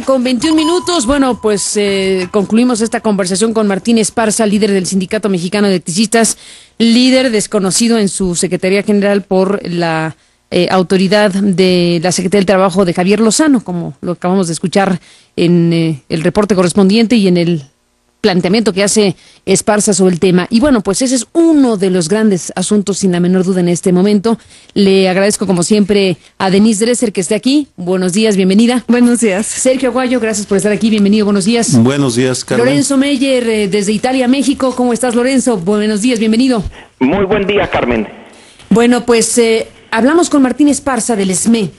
1:21. Bueno, pues concluimos esta conversación con Martín Esparza, líder del Sindicato Mexicano de Electricistas, líder desconocido en su Secretaría General por la autoridad de la Secretaría del Trabajo de Javier Lozano, como lo acabamos de escuchar en el reporte correspondiente y en el planteamiento que hace Esparza sobre el tema. Y bueno, pues ese es uno de los grandes asuntos, sin la menor duda, en este momento. Le agradezco, como siempre, a Denise Dresser que esté aquí. Buenos días, bienvenida. Buenos días. Sergio Aguayo, gracias por estar aquí, bienvenido, buenos días. Buenos días, Carmen. Lorenzo Meyer, desde Italia, México. ¿Cómo estás, Lorenzo? Buenos días, bienvenido. Muy buen día, Carmen. Bueno, pues hablamos con Martín Esparza del SME.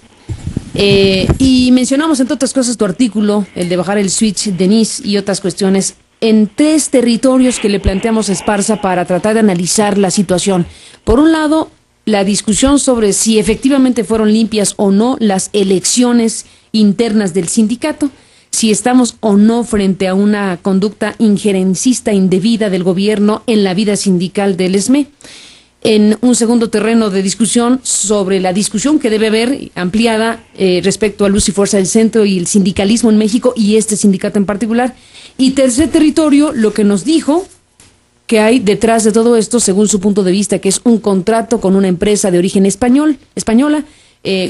Y mencionamos, entre otras cosas, tu artículo, el de bajar el switch, Denise, y otras cuestiones, en 3 territorios que le planteamos a Esparza para tratar de analizar la situación. Por un lado, la discusión sobre si efectivamente fueron limpias o no las elecciones internas del sindicato, si estamos o no frente a una conducta injerencista indebida del gobierno en la vida sindical del SME. En un segundo terreno de discusión sobre la discusión que debe haber ampliada respecto a Luz y Fuerza del Centro y el sindicalismo en México y este sindicato en particular. Y tercer territorio, lo que nos dijo que hay detrás de todo esto, según su punto de vista, que es un contrato con una empresa de origen española,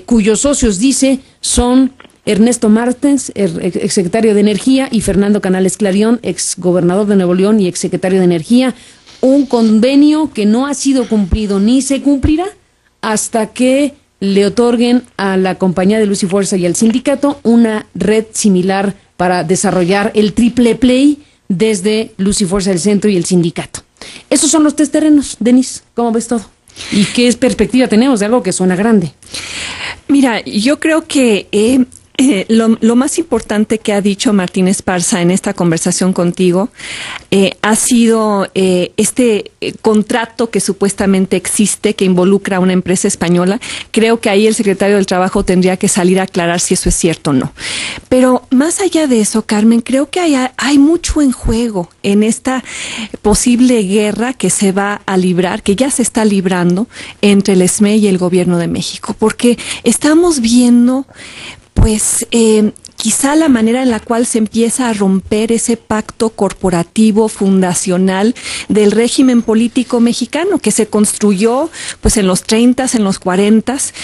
cuyos socios, dice, son Ernesto Martens, exsecretario de Energía, y Fernando Canales Clarión, exgobernador de Nuevo León y exsecretario de Energía. Un convenio que no ha sido cumplido ni se cumplirá hasta que le otorguen a la compañía de Luz y Fuerza y al sindicato una red similar para desarrollar el triple play desde Luz y Fuerza del Centro y el sindicato. Esos son los 3 terrenos, Denise. ¿Cómo ves todo? ¿Y qué perspectiva tenemos de algo que suena grande? Mira, yo creo que lo más importante que ha dicho Martín Esparza en esta conversación contigo ha sido este contrato que supuestamente existe, que involucra a una empresa española. Creo que ahí el secretario del Trabajo tendría que salir a aclarar si eso es cierto o no. Pero más allá de eso, Carmen, creo que hay mucho en juego en esta posible guerra que se va a librar, que ya se está librando entre el SME y el gobierno de México, porque estamos viendo pues quizá la manera en la cual se empieza a romper ese pacto corporativo fundacional del régimen político mexicano que se construyó pues en los 30s, en los 40s,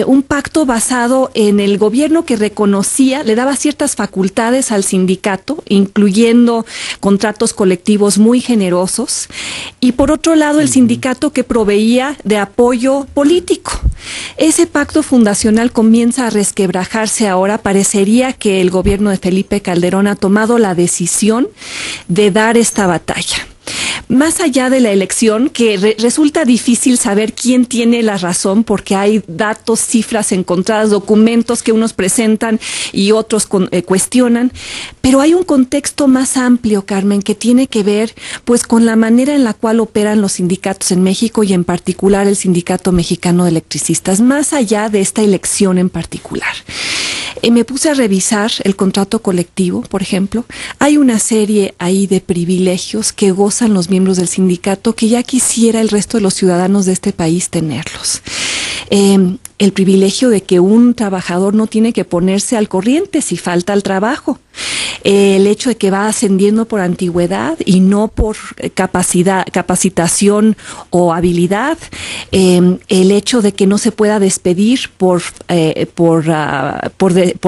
un pacto basado en el gobierno que reconocía, le daba ciertas facultades al sindicato, incluyendo contratos colectivos muy generosos, y por otro lado el sindicato que proveía de apoyo político. Ese pacto fundacional comienza a resquebrajarse ahora. Parecería que el gobierno de Felipe Calderón ha tomado la decisión de dar esta batalla. Más allá de la elección, que resulta difícil saber quién tiene la razón, porque hay datos, cifras encontradas, documentos que unos presentan y otros cuestionan, pero hay un contexto más amplio, Carmen, que tiene que ver pues con la manera en la cual operan los sindicatos en México y en particular el Sindicato Mexicano de Electricistas, más allá de esta elección en particular. Me puse a revisar el contrato colectivo, por ejemplo. Hay una serie ahí de privilegios que gozan los miembros del sindicato que ya quisiera el resto de los ciudadanos de este país tenerlos. El privilegio de que un trabajador no tiene que ponerse al corriente si falta al trabajo. El hecho de que va ascendiendo por antigüedad y no por capacitación o habilidad. El hecho de que no se pueda despedir por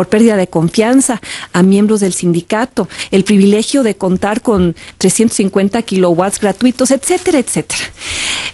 pérdida de confianza a miembros del sindicato. El privilegio de contar con 350 kilowatts gratuitos, etcétera, etcétera.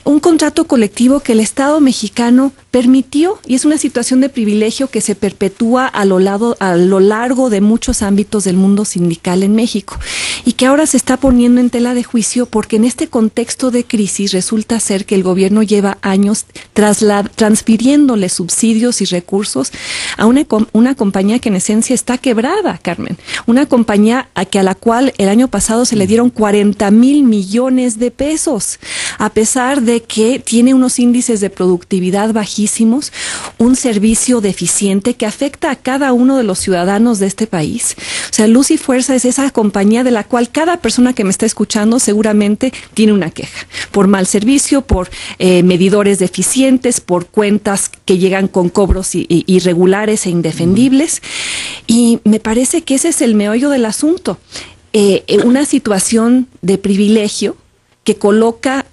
Un contrato colectivo que el Estado mexicano permitió, y es una situación de privilegio que se perpetúa a lo largo de muchos ámbitos del mundo sindical en México, y que ahora se está poniendo en tela de juicio porque en este contexto de crisis resulta ser que el gobierno lleva años transfiriéndole subsidios y recursos a una compañía que en esencia está quebrada, Carmen. Una compañía a la cual el año pasado se le dieron 40,000 millones de pesos, a pesar de que tiene unos índices de productividad bajísimos lejísimos, un servicio deficiente que afecta a cada uno de los ciudadanos de este país. O sea, Luz y Fuerza es esa compañía de la cual cada persona que me está escuchando seguramente tiene una queja. Por mal servicio, por medidores deficientes, por cuentas que llegan con cobros irregulares e indefendibles. Y me parece que ese es el meollo del asunto. Una situación de privilegio que coloca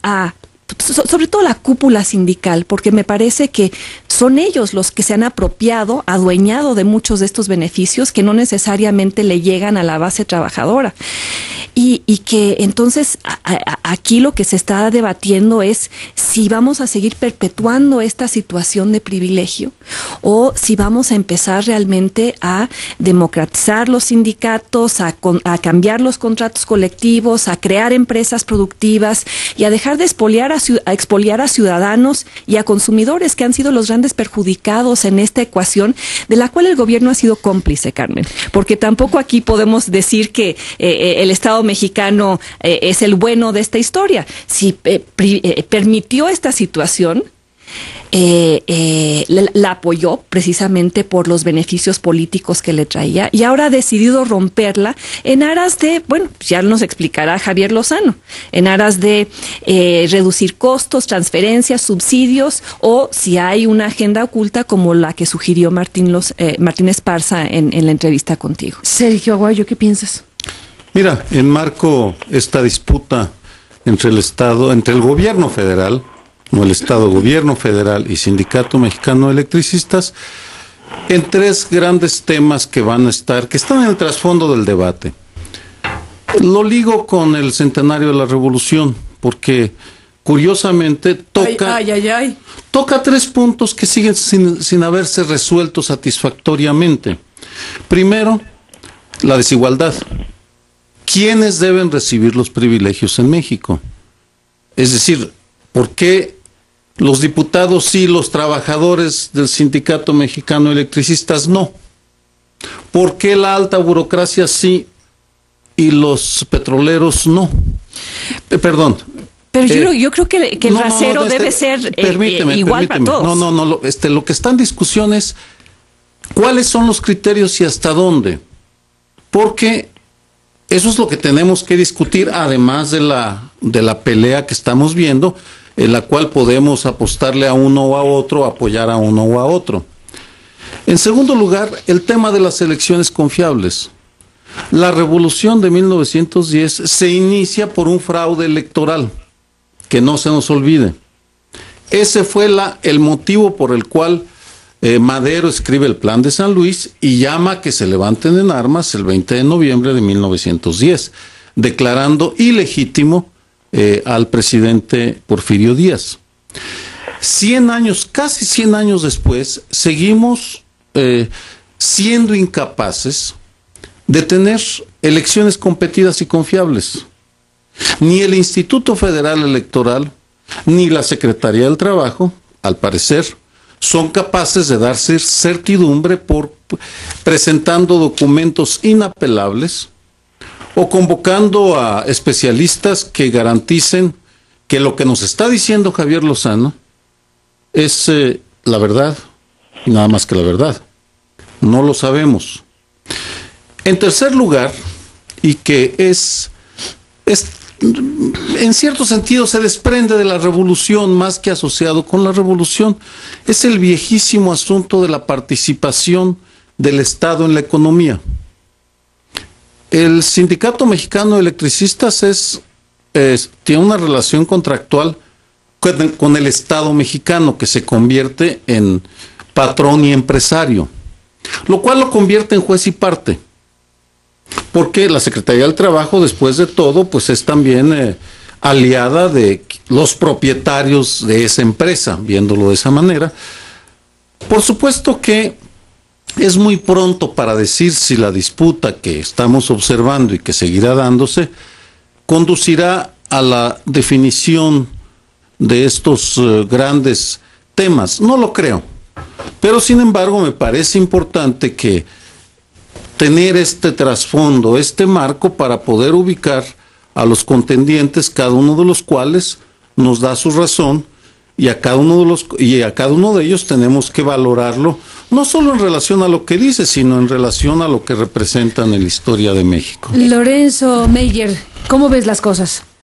sobre todo la cúpula sindical, porque me parece que son ellos los que se han adueñado de muchos de estos beneficios que no necesariamente le llegan a la base trabajadora. Y que entonces aquí lo que se está debatiendo es si vamos a seguir perpetuando esta situación de privilegio o si vamos a empezar realmente a democratizar los sindicatos, a cambiar los contratos colectivos, a crear empresas productivas y a dejar de expoliar a ciudadanos y a consumidores que han sido los grandes perjudicados en esta ecuación de la cual el gobierno ha sido cómplice, Carmen. Porque tampoco aquí podemos decir que el Estado mexicano es el bueno de esta historia. Si permitió esta situación, la apoyó precisamente por los beneficios políticos que le traía y ahora ha decidido romperla en aras de, bueno, ya nos explicará Javier Lozano, en aras de reducir costos, transferencias, subsidios o si hay una agenda oculta como la que sugirió Martín Esparza en la entrevista contigo. Sergio Aguayo, ¿qué piensas? Mira, enmarco esta disputa entre el gobierno federal, o el Estado, gobierno federal y Sindicato Mexicano de Electricistas, en tres grandes temas que están en el trasfondo del debate. Lo ligo con el centenario de la Revolución, porque curiosamente toca tres puntos que siguen sin haberse resuelto satisfactoriamente. Primero, la desigualdad. ¿Quiénes deben recibir los privilegios en México? Es decir, ¿por qué los diputados sí, los trabajadores del Sindicato Mexicano de Electricistas no? ¿Por qué la alta burocracia sí y los petroleros no? Perdón. Pero yo creo que el rasero debe ser igual para todos. Lo que está en discusión es cuáles son los criterios y hasta dónde. Porque eso es lo que tenemos que discutir, además de la pelea que estamos viendo, en la cual podemos apostarle a uno o a otro, apoyar a uno o a otro. En segundo lugar, el tema de las elecciones confiables. La revolución de 1910 se inicia por un fraude electoral, que no se nos olvide. Ese fue el motivo por el cual Madero escribe el Plan de San Luis y llama a que se levanten en armas el 20 de noviembre de 1910, declarando ilegítimo al presidente Porfirio Díaz. 100 años, casi 100 años después, seguimos siendo incapaces de tener elecciones competidas y confiables. Ni el Instituto Federal Electoral, ni la Secretaría del Trabajo, al parecer, son capaces de darse certidumbre presentando documentos inapelables o convocando a especialistas que garanticen que lo que nos está diciendo Javier Lozano es la verdad y nada más que la verdad. No lo sabemos. En tercer lugar, y que en cierto sentido se desprende de la revolución más que asociado con la revolución, es el viejísimo asunto de la participación del Estado en la economía. El Sindicato Mexicano de Electricistas tiene una relación contractual con el Estado mexicano, que se convierte en patrón y empresario, lo cual lo convierte en juez y parte. Porque la Secretaría del Trabajo, después de todo, pues es también aliada de los propietarios de esa empresa, viéndolo de esa manera. Por supuesto que es muy pronto para decir si la disputa que estamos observando y que seguirá dándose conducirá a la definición de estos grandes temas. No lo creo, pero sin embargo me parece importante que tener este trasfondo, este marco para poder ubicar a los contendientes, cada uno de los cuales nos da su razón y a cada uno de ellos tenemos que valorarlo, no solo en relación a lo que dice, sino en relación a lo que representan en la historia de México. Lorenzo Meyer, ¿cómo ves las cosas?